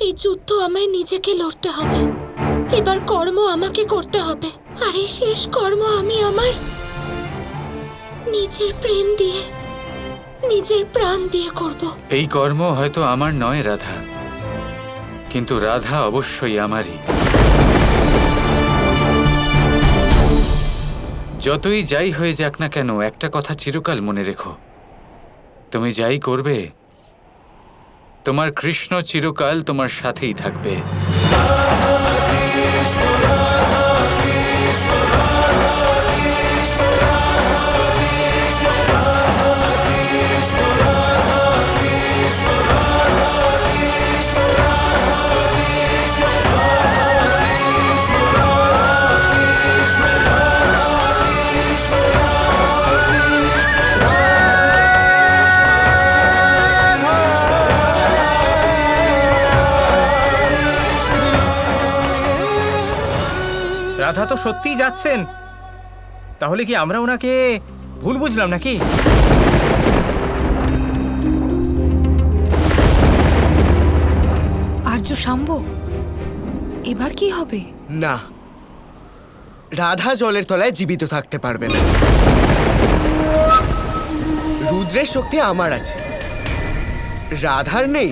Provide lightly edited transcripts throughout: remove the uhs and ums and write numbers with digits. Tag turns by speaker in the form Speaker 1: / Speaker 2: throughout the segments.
Speaker 1: এই যুদ্ধ আমায় নিজেকে লড়তে হবে। এবার কর্ম আমাকে করতে হবে, আর এই শেষ কর্ম আমি আমার নিজের প্রেম দিয়ে, নিজের প্রাণ দিয়ে করব।
Speaker 2: এই কর্ম হয়তো আমার নয় রাধা, কিন্তু রাধা অবশ্যই আমারই। যতই যাই হয়ে যাক না কেন, একটা কথা চিরকাল মনে রেখো, তুমি যাই করবে তোমার কৃষ্ণ চিরকাল তোমার সাথেই থাকবে।
Speaker 3: রাধা তো সত্যিই যাচ্ছেন, তাহলে কি আমরা ওনাকে ভুল বুঝলাম নাকি?
Speaker 4: আর্য শাম্ব, এবার কি হবে?
Speaker 5: না, রাধা জলের তলায় জীবিত থাকতে পারবে না। রুদ্রের শক্তি আমার আছে, রাধার নেই।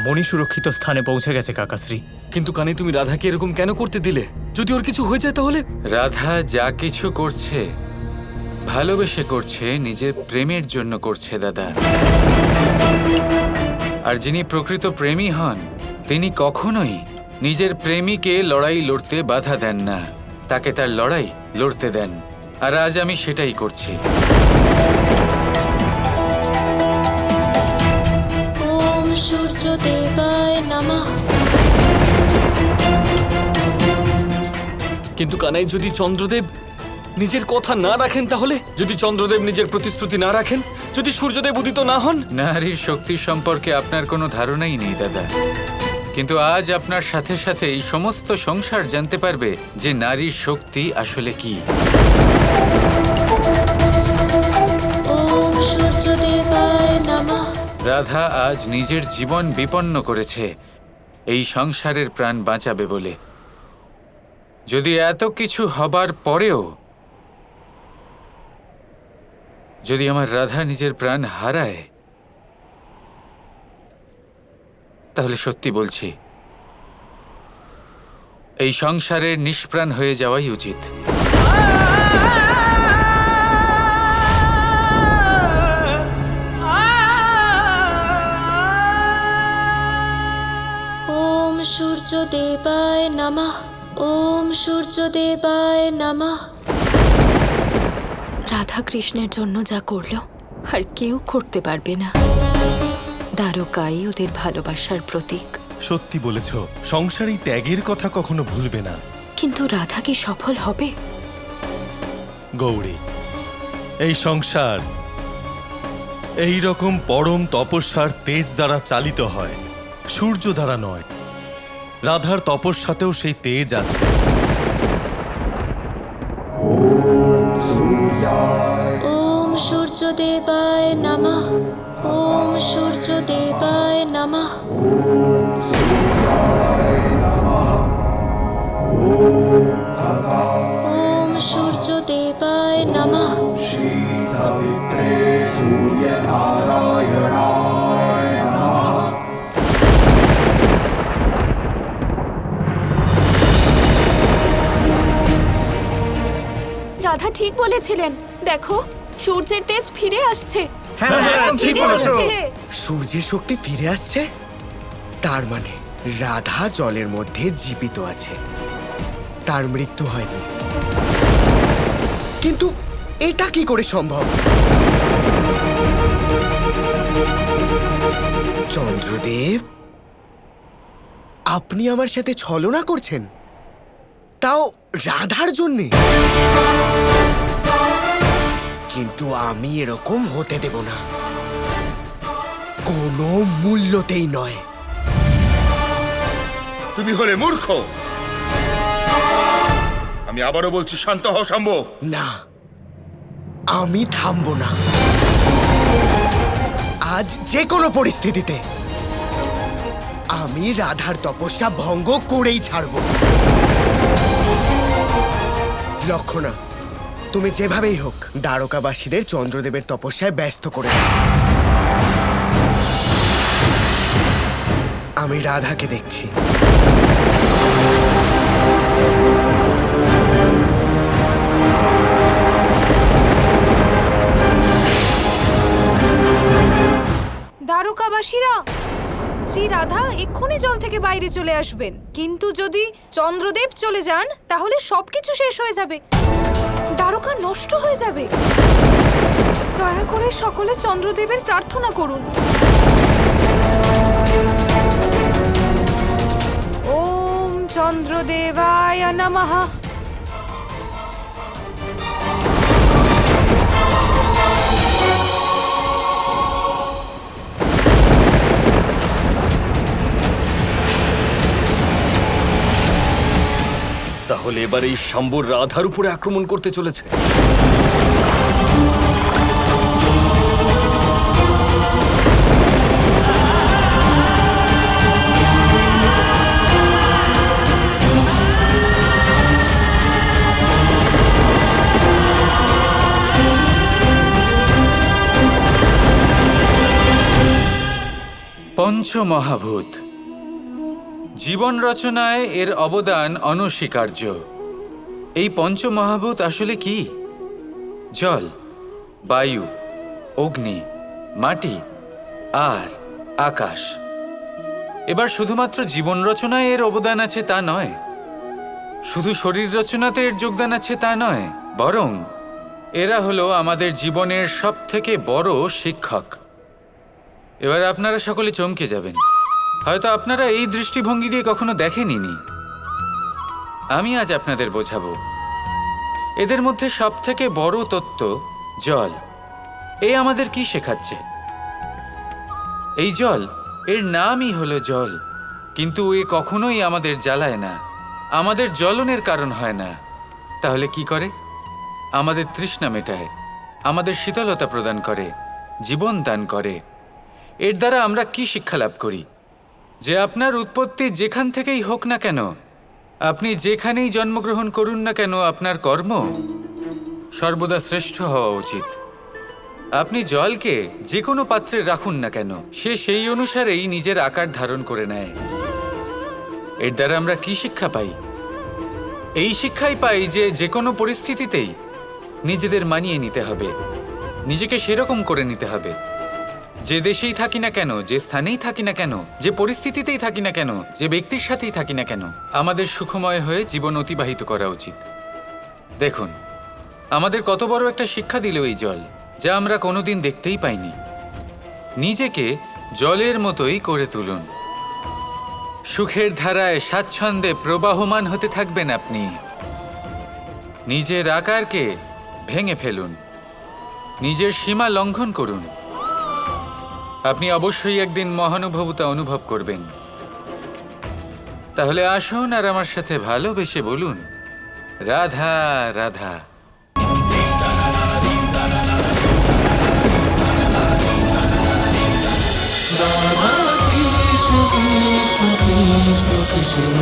Speaker 3: মণি সুরক্ষিত স্থানে পৌঁছে গেছে কাকাশ্রী।
Speaker 6: কিন্তু কানে তুমি রাধাকে এরকম কেন করতে দিলে? যদি ওর কিছু হয়ে যায় তাহলে?
Speaker 2: রাধা যা কিছু করছে ভালোবেসে করছে, নিজের প্রেমের জন্য করছে দাদা। আর যিনি প্রকৃত প্রেমী হন তিনি কখনোই নিজের প্রেমিকে লড়াই লড়তে বাধা দেন না, তাকে তার লড়াই লড়তে দেন। আর আজ আমি সেটাই করছি।
Speaker 1: ওম সূর্যদেবায় নমঃ।
Speaker 6: কিন্তু কানাই, যদি চন্দ্রদেব নিজের কথা না রাখেন তাহলে? যদি চন্দ্রদেব নিজের প্রতিশ্রুতি না রাখেন, যদি সূর্যদেব উদিত না হন?
Speaker 2: নারীর শক্তি সম্পর্কে আপনার কোনো ধারণাই নেই দাদা, কিন্তু আজ আপনার সাথে সাথে এই সমস্ত সংসার জানতে পারবে যে নারীর শক্তি আসলে কি।
Speaker 1: ওম সূর্যদেবায় নমঃ।
Speaker 2: রাধা আজ নিজের জীবন বিপন্ন করেছে এই সংসারের প্রাণ বাঁচাবে বলে। যদি এত কিছু হবার পরেও যদি আমার রাধা নিজের প্রাণ হারায়, তাহলে সত্যি বলছি এই সংসারের নিষ্প্রাণ হয়ে যাওয়াই উচিত।
Speaker 1: ওম সূর্যদেবায় নমঃ। ওম সূর্যদেবায় নমঃ।
Speaker 4: রাধা কৃষ্ণের জন্য যা করলো আর কেউ করতে পারবে না। দ্বারকাই ওদের ভালোবাসার প্রতীক।
Speaker 7: সত্যি বলেছ, সংসারী ত্যাগের কথা কখনো ভুলবে না।
Speaker 4: কিন্তু রাধা কি সফল হবে?
Speaker 7: গৌরী, এই সংসার এই রকম পরম তপস্যার তেজ দ্বারা চালিত হয়, সূর্য দ্বারা নয়। রাধার তপস্যাতেও সেই তেজ আছে।
Speaker 1: ওম সূর্যদেবায় নমঃ। ওম সূর্যদেবায় নমঃ। ওম সূর্যদেবায় सूर्यनारायणाय नमः।
Speaker 8: রাধা ঠিক বলেছিলেন, দেখো সূর্যের তেজ ফিরে আসছে।
Speaker 3: হ্যাঁ, একদম ঠিক
Speaker 8: ফিরে
Speaker 3: বলেছো।
Speaker 8: আসছে।
Speaker 5: সূর্যের শক্তি ফিরে আসছে, তার মানে রাধা জলের মধ্যে জীবিত আছে, তার মৃত্যু হয়নি। কিন্তু এটা কি করে সম্ভব? চন্দ্রদেব, আপনি আমার সাথে ছলনা করছেন, তাও রাধার জন্যে। কিন্তু আমি এরকম হতে দেব না, কোনো মূল্যতেই নয়।
Speaker 7: তুমি হলে মূর্খ। আমি আবারও বলছি, শান্ত হও শাম্ব।
Speaker 5: না, আমি থামবো না। আজ যে কোনো পরিস্থিতিতে আমি রাধার তপস্যা ভঙ্গ করেই ছাড়ব। লক্ষণা, তুমি যেভাবেই হোক দ্বারকাবাসীদের চন্দ্রদেবের তপস্যায় ব্যস্ত করে দাও। আমি রাধাকে দেখছি।
Speaker 9: দ্বারকাবাসীরা, শ্রী রাধা এক্ষুনি জল থেকে বাইরে চলে আসবেন, কিন্তু যদি চন্দ্রদেব চলে যান তাহলে সবকিছু শেষ হয়ে যাবে, দ্বারকা নষ্ট হয়ে যাবে। দয়া করে সকলে চন্দ্রদেবের প্রার্থনা করুন। ওম চন্দ্রদেবায় নমঃ।
Speaker 6: তাহলে এবার এই শাম্বর রাধার উপরে আক্রমণ করতে চলেছে।
Speaker 2: পঞ্চমহাভূত জীবন রচনায় এর অবদান অনস্বীকার্য। এই পঞ্চমহাভূত আসলে কি? জল, বায়ু, অগ্নি, মাটি আর আকাশ। এবার শুধুমাত্র জীবন রচনায় এর অবদান আছে তা নয়, শুধু শরীর রচনাতে এর যোগদান আছে তা নয়, বরং এরা হলো আমাদের জীবনের সবথেকে বড় শিক্ষক। এবার আপনারা সকলে চমকে যাবেন, হয়তো আপনারা এই দৃষ্টিভঙ্গি দিয়ে কখনো দেখেননি। আমি আজ আপনাদের বোঝাবো। এদের মধ্যে সবথেকে বড় তত্ত্ব জল। এ আমাদের কি শেখাচ্ছে? এই জল, এর নামই হলো জল, কিন্তু এ কখনোই আমাদের জ্বালায় না, আমাদের জ্বলনের কারণ হয় না। তাহলে কি করে? আমাদের তৃষ্ণা মেটায়, আমাদের শীতলতা প্রদান করে, জীবন দান করে। এর দ্বারা আমরা কি শিক্ষা লাভ করি? যে আপনার উৎপত্তি যেখান থেকেই হোক না কেন, আপনি যেখানেই জন্মগ্রহণ করুন না কেন, আপনার কর্ম সর্বদা শ্রেষ্ঠ হওয়া উচিত। আপনি জলকে যে কোনো পাত্রে রাখুন না কেন, সে সেই অনুসারেই নিজের আকার ধারণ করে নেয়। এর দ্বারা আমরা কি শিক্ষা পাই? এই শিক্ষাই পাই যে যে কোনো পরিস্থিতিতেই নিজেদের মানিয়ে নিতে হবে, নিজেকে সেরকম করে নিতে হবে। যে দেশেই থাকি না কেন, যে স্থানেই থাকি না কেন, যে পরিস্থিতিতেই থাকি না কেন, যে ব্যক্তির সাথেই থাকি না কেন, আমাদের সুখময় হয়ে জীবন অতিবাহিত করা উচিত। দেখুন, আমাদের কত বড় একটা শিক্ষা দিল এই জল, যা আমরা কোনোদিন দেখতেই পাইনি। নিজেকে জলের মতোই করে তুলুন। সুখের ধারায় স্বাচ্ছন্দ্যে প্রবাহমান হতে থাকবেন আপনি। নিজের আকারকে ভেঙে ফেলুন, নিজের সীমা লঙ্ঘন করুন। আপনি অবশ্যই একদিন মহানুভবতা অনুভব করবেন। তাহলে আসুন আর আমার সাথে ভালোবেসে বলুন, রাধা রাধা।
Speaker 10: Kৃষ্ণ কৃষ্ণ কৃষ্ণ কৃষ্ণ